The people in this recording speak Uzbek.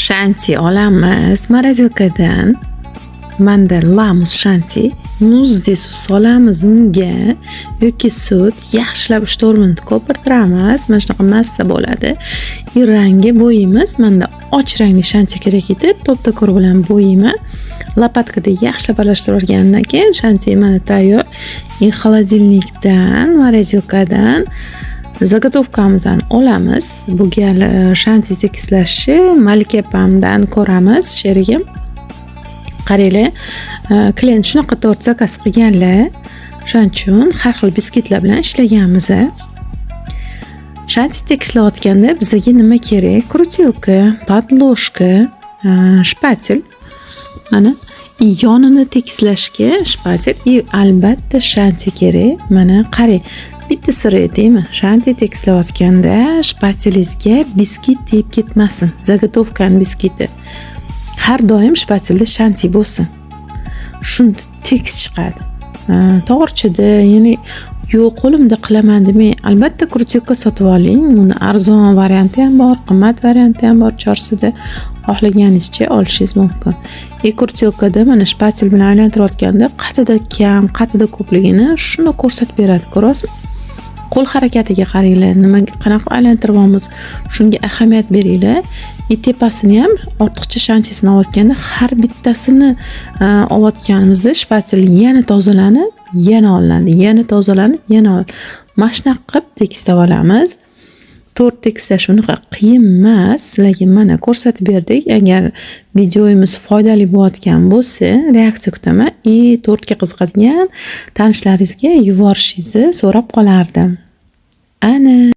Shanti olamiz morozelkadan. Manda lamus shanti. Muzli sut solamiz unga yoki sut yaxshilab 3-4 minut ko'pirtiramiz. Mana shunaqa massa bo'ladi. Rangi bo'yimiz manda och rangli shanti kerak edi. To'pto'kir bilan bo'yima. Lopatkada yaxshilab aralashtirib olgandan keyin shanti mana tayyor. Xolodilnikdan, morozelkadan zagotovkamizni olamiz. Bu gal shanti tekislashi Malika Pamdan ko'ramiz sherigim. Qaranglar, klient shunaqa tort zakaz qilganlar. Shuning uchun har xil biskitlar bilan ishlaganmiz. Shanti tekislayotganda bizga nima kerak? Krutilka, podloshka, shpatel. Mana yonini tekislashga shpatel va albatta shanti kerak. Mana qarang, bitta siri aytaymi? Shanti tekislayotganda shpatelingizga biskit tegib ketmasin. Zagotovkan biskiti. Har doim shpatelda shanti bo'lsin. Shunda tekis chiqadi. To'g'richida, ya'ni yo'q qo'limda qilaman demay, albatta krutilka sotib oling. Uni arzon varianti ham bor, qimmat varianti ham bor. Chorsida xohlaganingizcha olishingiz mumkin. Krutilkada mana shpatel bilan aylantirayotganda qatida kam, qatida ko'pligini shuni ko'rsatib beradi, ko'rasizmi? Qo'l harakatiga qaranglar, qanaqa aylantiryapmiz, shunga ahamiyat beringlar. Tepasini ham ortiqcha shanchisini olayotganda har bittasini olayotganimizda shpatel yana tozalanib, yana olinadi, yana tozalanib, yana olinadi. Mana shunaqa qilib tekislab olamiz. Tort tekislash unaqa qiyin emas. Sizlarga mana ko'rsatib berdik. Agar videomiz foydali bo'layotgan bo'lsa, reaksiya kutaman. Tortga qiziqadigan tanishlaringizga yuborishingizni so'rab qolardim. Ana